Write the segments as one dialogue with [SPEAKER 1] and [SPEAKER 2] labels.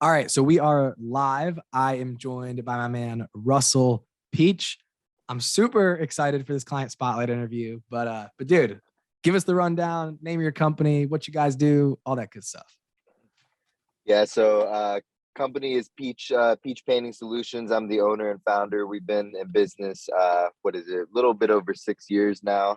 [SPEAKER 1] All right, so we are live. I am joined by my man Russell Peach. I'm super excited for this client spotlight interview, but dude, give us the rundown, name of your company, what you guys do, all that good stuff.
[SPEAKER 2] Yeah, so company is Peach Painting Solutions. I'm the owner and founder. We've been in business, what is it, a little bit over 6 years now.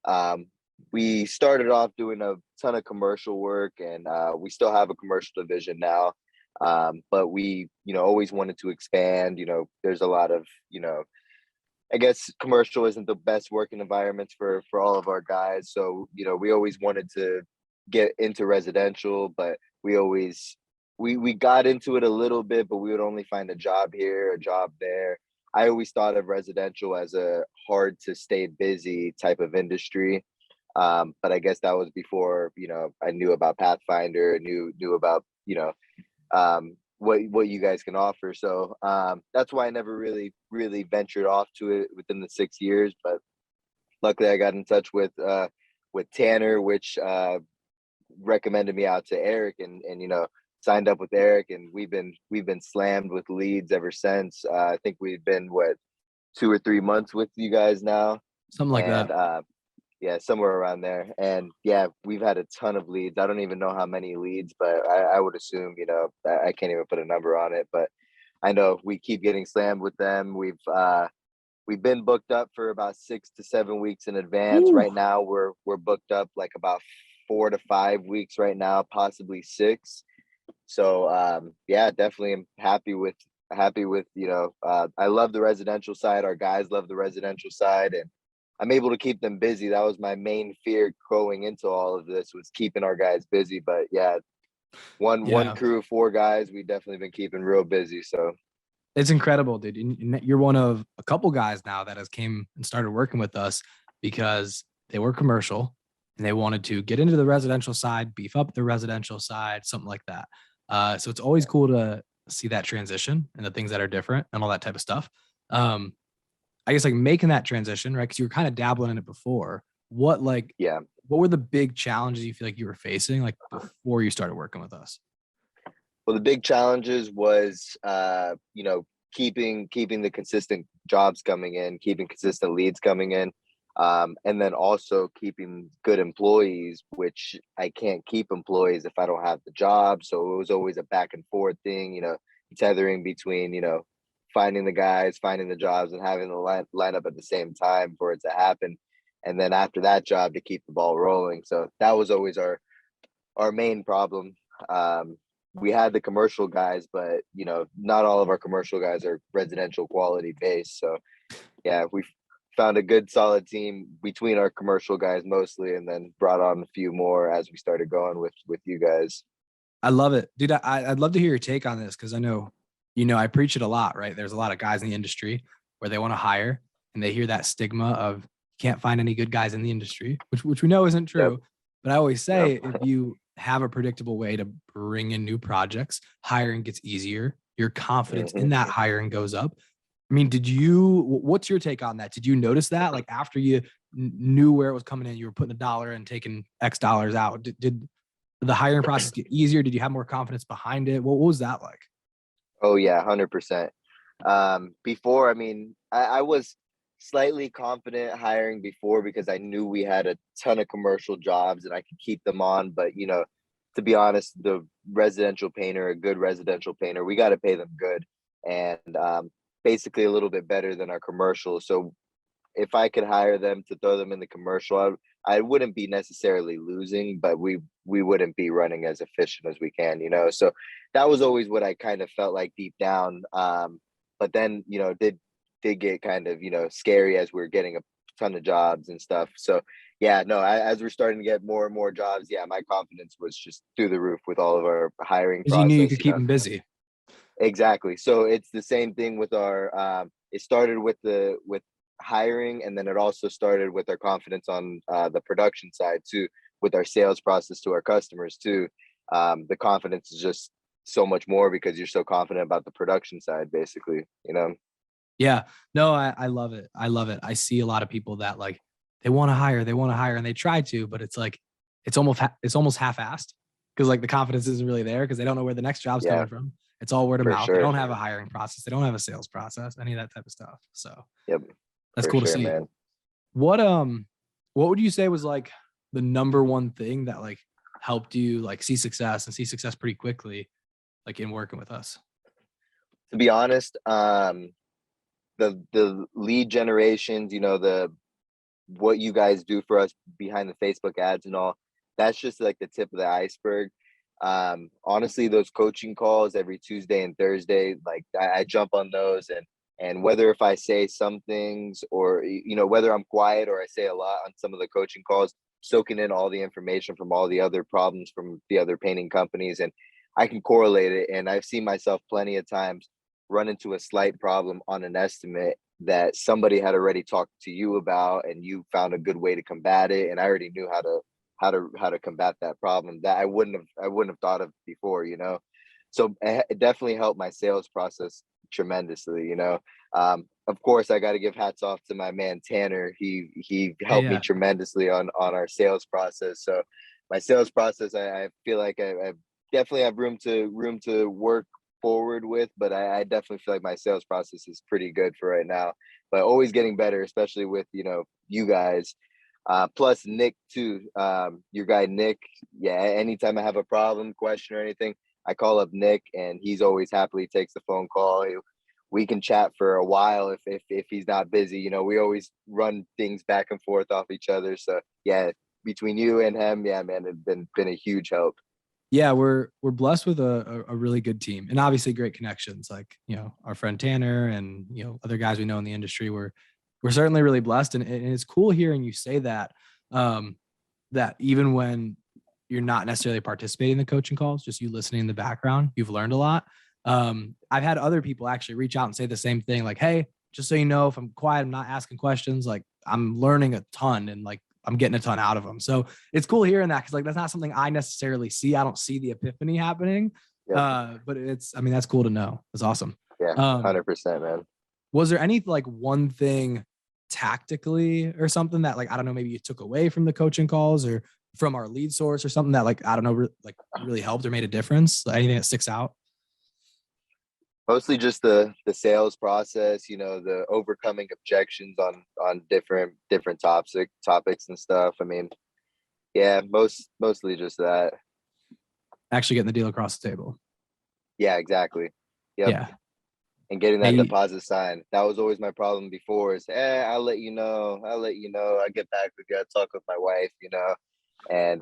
[SPEAKER 2] Um, we started off doing a ton of commercial work, and we still have a commercial division now. But we, always wanted to expand. There's a lot of, I guess commercial isn't the best working environments for all of our guys. So, we always wanted to get into residential, but we always we got into it a little bit, but we would only find a job here, a job there. I always thought of residential as a hard to stay busy type of industry. But I guess that was before, I knew about Pathfinder, knew about, what you guys can offer. So that's why I never really ventured off to it within the 6 years. But luckily, I got in touch with Tanner, which recommended me out to Eric, and signed up with Eric, and we've been slammed with leads ever since. I think we've been 2 or 3 months with you guys now,
[SPEAKER 1] Something like
[SPEAKER 2] and
[SPEAKER 1] that.
[SPEAKER 2] yeah, somewhere around there. And yeah, we've had a ton of leads. I don't even know how many leads, but I would assume, I can't even put a number on it, but I know we keep getting slammed with them. We've been booked up for about 6 to 7 weeks in advance.
[SPEAKER 1] Ooh.
[SPEAKER 2] Right now, we're booked up like about 4 to 5 weeks right now, possibly six. So yeah, definitely am happy with I love the residential side. Our guys love the residential side, and I'm able to keep them busy. That was my main fear going into all of this, was keeping our guys busy. But yeah, one
[SPEAKER 1] Yeah,
[SPEAKER 2] crew of four guys, we definitely been keeping real busy. So
[SPEAKER 1] it's incredible, dude. You're one of a couple guys now that has came and started working with us because they were commercial and they wanted to get into the residential side, beef up the residential side, something like that. So it's always cool to see that transition and the things that are different and all that type of stuff. Um, I guess like making that transition, right? Because you were kind of dabbling in it before. What like
[SPEAKER 2] yeah.
[SPEAKER 1] what were the big challenges you feel like you were facing like before you started working with us?
[SPEAKER 2] Well, the big challenges was, keeping the consistent jobs coming in, keeping consistent leads coming in, and then also keeping good employees, which I can't keep employees if I don't have the job. So it was always a back and forth thing, tethering between, finding the guys, finding the jobs, and having the line up at the same time for it to happen. And then after that job, to keep the ball rolling. So that was always our main problem. We had the commercial guys, but not all of our commercial guys are residential quality based. So yeah, we found a good solid team between our commercial guys mostly, and then brought on a few more as we started going with you guys.
[SPEAKER 1] I love it, dude. I'd love to hear your take on this because I know, I preach it a lot, right? There's a lot of guys in the industry where they want to hire and they hear that stigma of can't find any good guys in the industry, which we know isn't
[SPEAKER 2] Yep.
[SPEAKER 1] true. But I always
[SPEAKER 2] Yep.
[SPEAKER 1] say if you have a predictable way to bring in new projects, hiring gets easier. Your confidence in
[SPEAKER 2] hmm
[SPEAKER 1] that hiring goes up. I mean, what's your take on that? Did you notice that like after you knew where it was coming in, you were putting a dollar and taking X dollars out? Did the hiring process get easier? Did you have more confidence behind it? What was that like?
[SPEAKER 2] Oh yeah, 100%. Before, I mean, I was slightly confident hiring before because I knew we had a ton of commercial jobs and I could keep them on. But to be honest, the residential painter, a good residential painter, we got to pay them good, and basically a little bit better than our commercial. So if I could hire them to throw them in the commercial, I wouldn't be necessarily losing, but we wouldn't be running as efficient as we can. So that was always what I kind of felt like deep down. But then, did get kind of, scary as we are getting a ton of jobs and stuff. So yeah, no, as we're starting to get more and more jobs, yeah, my confidence was just through the roof with all of our hiring
[SPEAKER 1] Because you knew you
[SPEAKER 2] process.
[SPEAKER 1] could keep them busy.
[SPEAKER 2] Exactly. So it's the same thing with our it started with hiring, and then it also started with our confidence on the production side too, with our sales process to our customers too. The confidence is just so much more because you're so confident about the production side, basically.
[SPEAKER 1] Yeah. No, I love it. I love it. I see a lot of people that like they want to hire, and they try to, but it's like it's almost half-assed. because like the confidence isn't really there because they don't know where the next job's
[SPEAKER 2] Yeah,
[SPEAKER 1] coming from. It's all word of
[SPEAKER 2] for
[SPEAKER 1] mouth. They
[SPEAKER 2] sure.
[SPEAKER 1] don't have a hiring process. They don't have a sales process, any of that type of stuff. So
[SPEAKER 2] Yep,
[SPEAKER 1] that's
[SPEAKER 2] for
[SPEAKER 1] cool to
[SPEAKER 2] sure,
[SPEAKER 1] see.
[SPEAKER 2] man.
[SPEAKER 1] What would you say was like the number one thing that like helped you like see success and see success pretty quickly, like in working with us?
[SPEAKER 2] To be honest, the lead generations, the what you guys do for us behind the Facebook ads and all, that's just like the tip of the iceberg. Honestly, those coaching calls every Tuesday and Thursday, like I jump on those, and whether if I say some things or whether I'm quiet or I say a lot on some of the coaching calls, soaking in all the information from all the other problems from the other painting companies, and I can correlate it. And I've seen myself plenty of times run into a slight problem on an estimate that somebody had already talked to you about, and you found a good way to combat it, and I already knew how to combat that problem that I wouldn't have thought of before. So it definitely helped my sales process tremendously. Of course, I got to give hats off to my man Tanner. He
[SPEAKER 1] Yeah,
[SPEAKER 2] helped me
[SPEAKER 1] yeah.
[SPEAKER 2] tremendously on our sales process. So my sales process, I feel like I definitely have room to work forward with, but I definitely feel like my sales process is pretty good for right now, but always getting better, especially with you guys. Plus Nick too, your guy Nick. Yeah, anytime I have a problem, question, or anything, I call up Nick, and he's always happily takes the phone call. We can chat for a while if he's not busy. We always run things back and forth off each other. So yeah, between you and him, yeah, man, it's been a huge help.
[SPEAKER 1] Yeah, we're blessed with a really good team and obviously great connections. Like our friend Tanner and other guys we know in the industry. We're certainly really blessed, and it's cool hearing you say that. That even when you're not necessarily participating in the coaching calls, just you listening in the background, you've learned a lot. I've had other people actually reach out and say the same thing, like, "Hey, just so you know, if I'm quiet, I'm not asking questions. Like, I'm learning a ton, and like I'm getting a ton out of them." So it's cool hearing that because like that's not something I necessarily see. I don't see the epiphany happening,
[SPEAKER 2] Yep.
[SPEAKER 1] but I mean, that's cool to know. That's awesome.
[SPEAKER 2] Yeah,
[SPEAKER 1] Um,
[SPEAKER 2] 100%, man.
[SPEAKER 1] was there any like one thing tactically or something that like I don't know, maybe you took away from the coaching calls or from our lead source or something that like I don't know, like really helped or made a difference? Like, anything that sticks out?
[SPEAKER 2] Mostly just the sales process, the overcoming objections on different topics and stuff. I mean, yeah, mostly just that.
[SPEAKER 1] Actually getting the deal across the table.
[SPEAKER 2] Yeah, exactly. Yep.
[SPEAKER 1] Yeah.
[SPEAKER 2] And getting that
[SPEAKER 1] Hey,
[SPEAKER 2] deposit signed. That was always my problem before, is I'll get back with you. I'll talk with my wife. And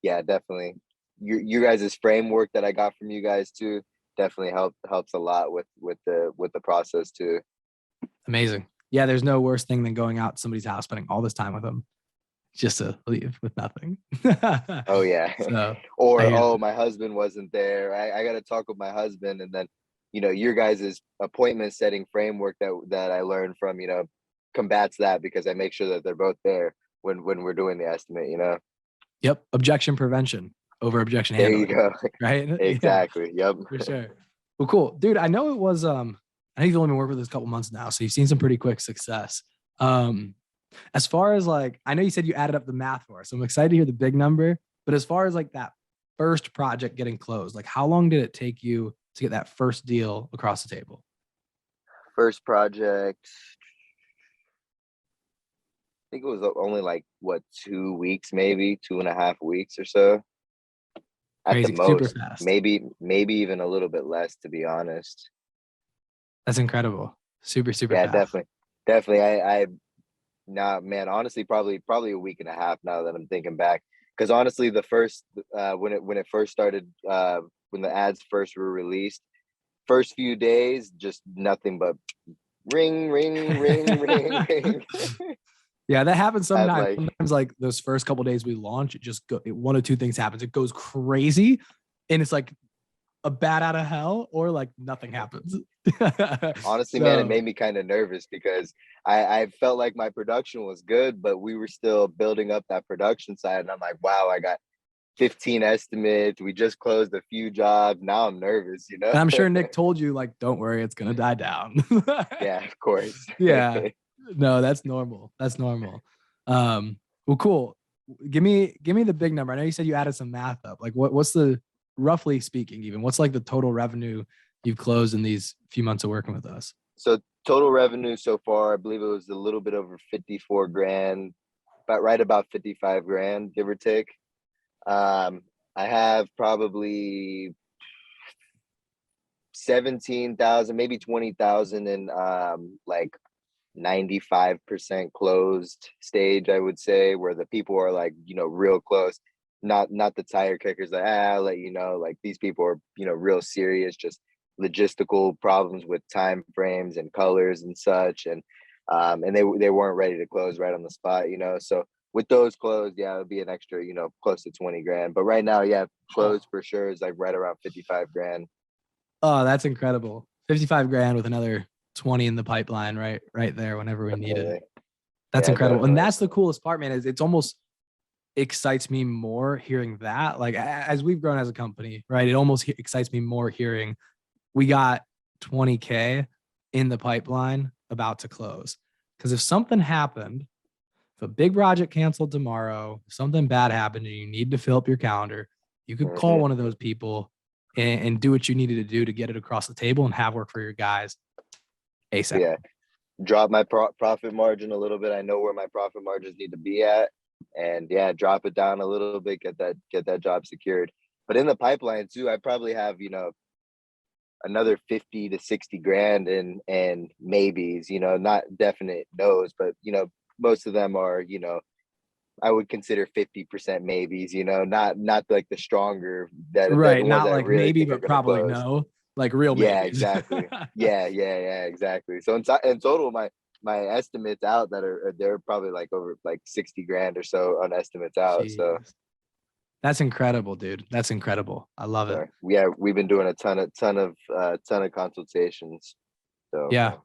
[SPEAKER 2] yeah, definitely you guys' framework that I got from you guys too definitely helps a lot with the process too.
[SPEAKER 1] amazing. Yeah, there's no worse thing than going out to somebody's house, spending all this time with them just to leave with nothing.
[SPEAKER 2] Oh yeah.
[SPEAKER 1] So I
[SPEAKER 2] Or
[SPEAKER 1] hear
[SPEAKER 2] oh,
[SPEAKER 1] that.
[SPEAKER 2] my husband wasn't there. I got to talk with my husband, and then your guys' appointment setting framework that I learned from combats that, because I make sure that they're both there when we're doing the estimate.
[SPEAKER 1] Yep. Objection prevention over objection
[SPEAKER 2] There you
[SPEAKER 1] handling.
[SPEAKER 2] go.
[SPEAKER 1] Right. Yeah,
[SPEAKER 2] Exactly. Yep.
[SPEAKER 1] for sure. Well, cool. Dude, I know it was I know you've only been working with this a couple months now, so you've seen some pretty quick success. Um, as far as like, I know you said you added up the math for us, so I'm excited to hear the big number. But as far as like that first project getting closed, like how long did it take you to get that first deal across the table?
[SPEAKER 2] First project, I think it was only like what, 2 weeks, maybe 2.5 weeks or so at the
[SPEAKER 1] Crazy, super
[SPEAKER 2] most.
[SPEAKER 1] fast.
[SPEAKER 2] Maybe even a little bit less, to be honest.
[SPEAKER 1] That's incredible. Super, super
[SPEAKER 2] Yeah,
[SPEAKER 1] fast.
[SPEAKER 2] definitely. I Nah, man, honestly, probably a week and a half now that I'm thinking back. Because honestly, the first when it first started, when the ads first were released, first few days, just nothing but ring, ring, ring, ring, ring.
[SPEAKER 1] Yeah, that happens
[SPEAKER 2] At
[SPEAKER 1] sometimes.
[SPEAKER 2] like,
[SPEAKER 1] Sometimes, like those first couple days we launch, one of two things happens. It goes crazy, and it's like a bat out of hell, or like nothing happens.
[SPEAKER 2] honestly, man, it
[SPEAKER 1] So
[SPEAKER 2] made me kind of nervous, because I felt like my production was good, but we were still building up that production side, and I'm like, wow, I got 15 estimates. We just closed a few jobs. Now I'm nervous.
[SPEAKER 1] and I'm sure Nick told you, like, don't worry, it's gonna die down.
[SPEAKER 2] Yeah, of course.
[SPEAKER 1] Yeah, no, that's normal. That's normal. Well, cool. give me the big number. I know you said you added some math up. Like what's the, roughly speaking, even what's like the total revenue you've closed in these few months of working with us?
[SPEAKER 2] So total revenue so far, I believe it was a little bit over 54 grand, about 55 grand, give or take. I have probably 17,000, maybe 20,000 in like 95% closed stage, I would say, where the people are like, real close. Not the tire kickers that I'll let you know, like these people are, real serious, just logistical problems with time frames and colors and such. And they weren't ready to close right on the spot. So with those closed, yeah, it would be an extra, close to 20 grand. But right now, yeah, closed for sure is like right around 55 grand.
[SPEAKER 1] Oh, that's incredible. 55 grand with another 20 in the pipeline, right there whenever we need it.
[SPEAKER 2] Definitely.
[SPEAKER 1] That's
[SPEAKER 2] Yeah,
[SPEAKER 1] incredible. And
[SPEAKER 2] definitely.
[SPEAKER 1] that's the coolest part, man, is it's almost excites me more hearing that. Like as we've grown as a company, right? It almost excites me more hearing we got 20K in the pipeline about to close. Because if something happened, if a big project canceled tomorrow, if something bad happened and you need to fill up your calendar, you could call
[SPEAKER 2] Mhm.
[SPEAKER 1] one of those people and do what you needed to do to get it across the table and have work for your guys ASAP.
[SPEAKER 2] Yeah, drop my profit margin a little bit. I know where my profit margins need to be at, and yeah, drop it down a little bit, get that job secured. But in the pipeline too, I probably have another 50 to 60 grand and maybes. Not definite no's, but most of them are I would consider 50% maybes. Not like the stronger that the
[SPEAKER 1] Right.
[SPEAKER 2] ones
[SPEAKER 1] Not
[SPEAKER 2] that I
[SPEAKER 1] like
[SPEAKER 2] really
[SPEAKER 1] maybe,
[SPEAKER 2] think are
[SPEAKER 1] but
[SPEAKER 2] gonna
[SPEAKER 1] probably
[SPEAKER 2] close.
[SPEAKER 1] no. Like real
[SPEAKER 2] Yeah,
[SPEAKER 1] maybes.
[SPEAKER 2] exactly. Yeah, exactly. So in total, my estimates out that they're probably like over like 60 grand or so on estimates out. So
[SPEAKER 1] Jeez. That's incredible, dude. That's incredible. I love it.
[SPEAKER 2] yeah, we've been doing a ton of consultations. So
[SPEAKER 1] Yeah.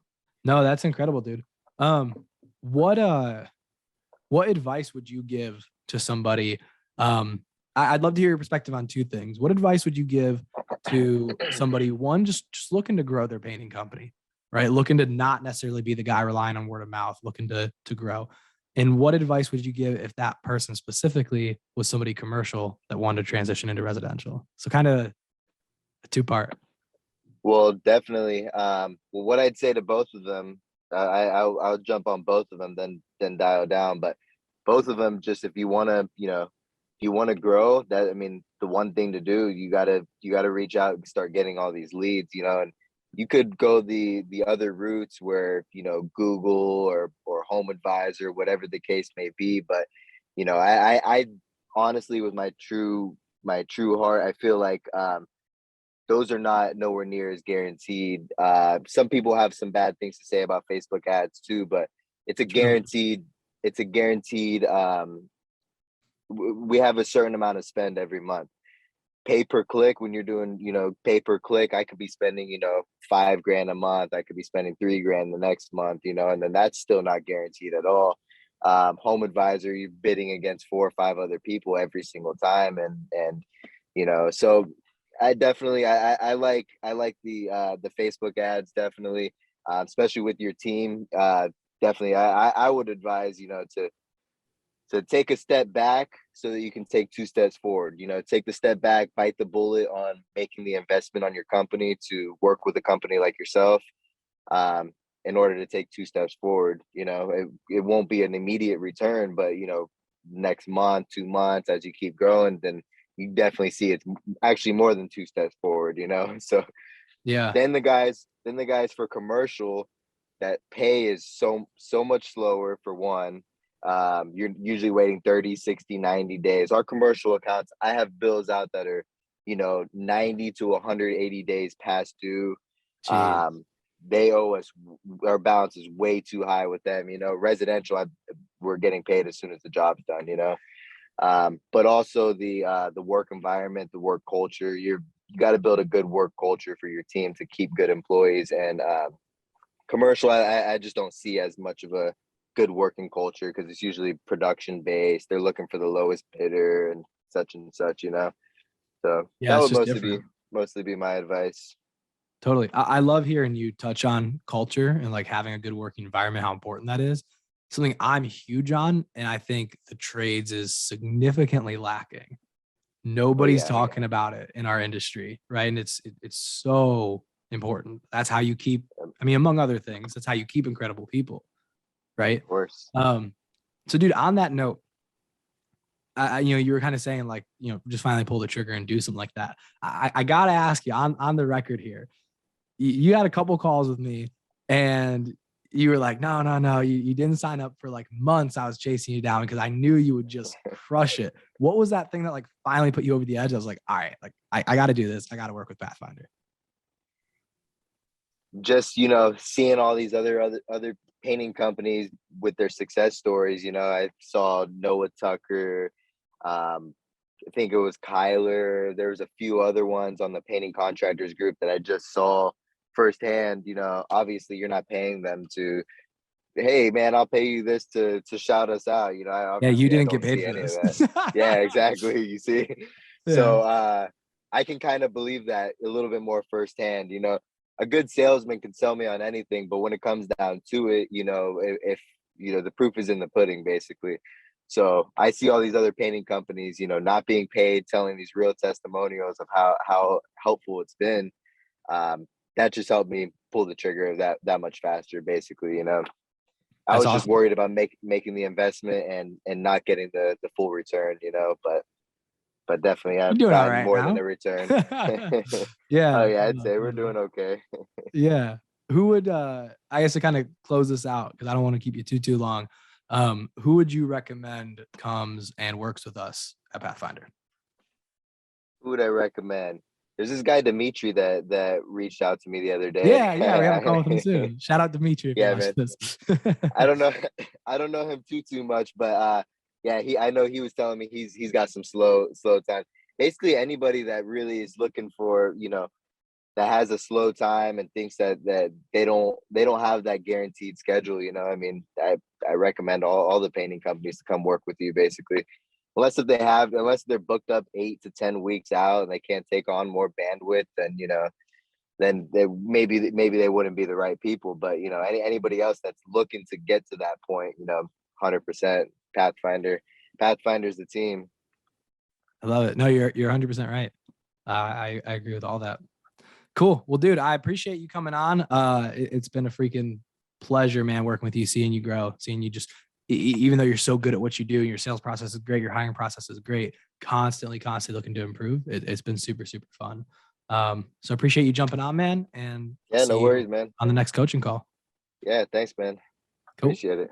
[SPEAKER 1] No, that's incredible, dude. Um, what what advice would you give to somebody? I'd love to hear your perspective on two things. What advice would you give to somebody, one, just looking to grow their painting company, right? Looking to not necessarily be the guy relying on word of mouth, looking to grow. And what advice would you give if that person specifically was somebody commercial that wanted to transition into residential? So kind of a two-part.
[SPEAKER 2] well, definitely. Well, what I'd say to both of them, I'll jump on both of them, then dial down. But both of them, just if you want to, if you want to grow, that I mean, the one thing to do, you gotta reach out and start getting all these leads, and you could go the other routes where Google or Home Advisor, whatever the case may be. But I honestly, with my true heart, I feel like those are not nowhere near as guaranteed. Some people have some bad things to say about Facebook ads too, but it's a
[SPEAKER 1] True.
[SPEAKER 2] guaranteed. It's a guaranteed. We have a certain amount of spend every month. Pay per click, when you're doing, pay per click, I could be spending, 5 grand a month. I could be spending 3 grand the next month, and then that's still not guaranteed at all. Home Advisor, you're bidding against 4 or 5 other people every single time, and so I like the Facebook ads, definitely, especially with your team. Definitely, I would advise to take a step back so that you can take 2 steps forward. Take the step back, bite the bullet on making the investment on your company to work with a company like yourself. Um, in order to take 2 steps forward, it won't be an immediate return, but next month, 2 months, as you keep growing, then you definitely see it's actually more than 2 steps forward. So
[SPEAKER 1] Yeah.
[SPEAKER 2] then the guys for commercial, that pay is so much slower for one. You're usually waiting 30, 60, 90 days. Our commercial accounts, I have bills out that are 90 to 180 days past due.
[SPEAKER 1] Jeez.
[SPEAKER 2] um they owe us. Our balance is way too high with them. Residential, we're getting paid as soon as the job's done. But also the work environment, the work culture. You got to build a good work culture for your team to keep good employees. And commercial, I just don't see as much of a good working culture, because it's usually production based. They're looking for the lowest bidder and such and such. So
[SPEAKER 1] Yeah,
[SPEAKER 2] that
[SPEAKER 1] it's
[SPEAKER 2] would
[SPEAKER 1] just
[SPEAKER 2] mostly be my advice.
[SPEAKER 1] totally. I love hearing you touch on culture and like having a good working environment, how important that is. something I'm huge on, and I think the trades is significantly lacking. Nobody's
[SPEAKER 2] yeah,
[SPEAKER 1] talking about it in our industry, right? And it's so important. That's how you keep, I mean, among other things, that's how you keep incredible people, right?
[SPEAKER 2] of course.
[SPEAKER 1] So dude, on that note, you were kind of saying like, just finally pull the trigger and do something like that. I gotta ask you on the record here. You had a couple calls with me, and you were like, no, no, no, you didn't sign up for like months. I was chasing you down because I knew you would just crush it. What was that thing that like finally put you over the edge? I was like, all right, like I got to do this. I got to work with Pathfinder.
[SPEAKER 2] Just seeing all these other painting companies with their success stories. I saw Noah Tucker, I think it was Kyler. There was a few other ones on the painting contractors group that I just saw firsthand. Obviously you're not paying them to, hey man, I'll pay you this to shout us out.
[SPEAKER 1] Yeah, you
[SPEAKER 2] I
[SPEAKER 1] didn't get
[SPEAKER 2] don't
[SPEAKER 1] paid
[SPEAKER 2] see
[SPEAKER 1] for
[SPEAKER 2] any of
[SPEAKER 1] this.
[SPEAKER 2] that. Yeah, exactly. You see.
[SPEAKER 1] Yeah.
[SPEAKER 2] So I can kind of believe that a little bit more firsthand. A good salesman can sell me on anything, but when it comes down to it, if the proof is in the pudding, basically. So I see all these other painting companies, not being paid, telling these real testimonials of how helpful it's been. That just helped me pull the trigger of that much faster, basically. I
[SPEAKER 1] That's
[SPEAKER 2] was just
[SPEAKER 1] awesome.
[SPEAKER 2] worried about making the investment and not getting the full return, but definitely
[SPEAKER 1] We're
[SPEAKER 2] I've
[SPEAKER 1] doing all
[SPEAKER 2] gotten
[SPEAKER 1] right
[SPEAKER 2] more than
[SPEAKER 1] now.
[SPEAKER 2] a return. Oh
[SPEAKER 1] Yeah.
[SPEAKER 2] yeah, I'd
[SPEAKER 1] No,
[SPEAKER 2] say we're
[SPEAKER 1] totally.
[SPEAKER 2] doing okay.
[SPEAKER 1] Yeah. Who would I guess to kind of close this out because I don't want to keep you too long. Who would you recommend comes and works with us at Pathfinder?
[SPEAKER 2] Who would I recommend? There's this guy Dimitri that reached out to me the other day.
[SPEAKER 1] Yeah, yeah, we have a call with him soon. Shout out to Dimitri if you
[SPEAKER 2] Yeah,
[SPEAKER 1] watch
[SPEAKER 2] man.
[SPEAKER 1] this.
[SPEAKER 2] I don't know. I don't know him too much, but yeah, I know he was telling me he's got some slow time. Basically, anybody that really is looking for, that has a slow time and thinks that they don't have that guaranteed schedule. I mean, I recommend all the painting companies to come work with you, basically. Unless they're booked up 8 to 10 weeks out and they can't take on more bandwidth, then they maybe they wouldn't be the right people. But anybody else that's looking to get to that point, 100% Pathfinder's the team.
[SPEAKER 1] I love it. No, you're 100% right. I agree with all that. Cool. Well, dude, I appreciate you coming on. It's been a freaking pleasure, man, working with you, seeing you grow, seeing you just, even though you're so good at what you do, and your sales process is great, your hiring process is great, constantly looking to improve. It's been super fun. So appreciate you jumping on, man, and I'll
[SPEAKER 2] Yeah,
[SPEAKER 1] see
[SPEAKER 2] no
[SPEAKER 1] you
[SPEAKER 2] worries, man.
[SPEAKER 1] on the next coaching call.
[SPEAKER 2] Yeah, thanks, man.
[SPEAKER 1] Cool.
[SPEAKER 2] Appreciate it.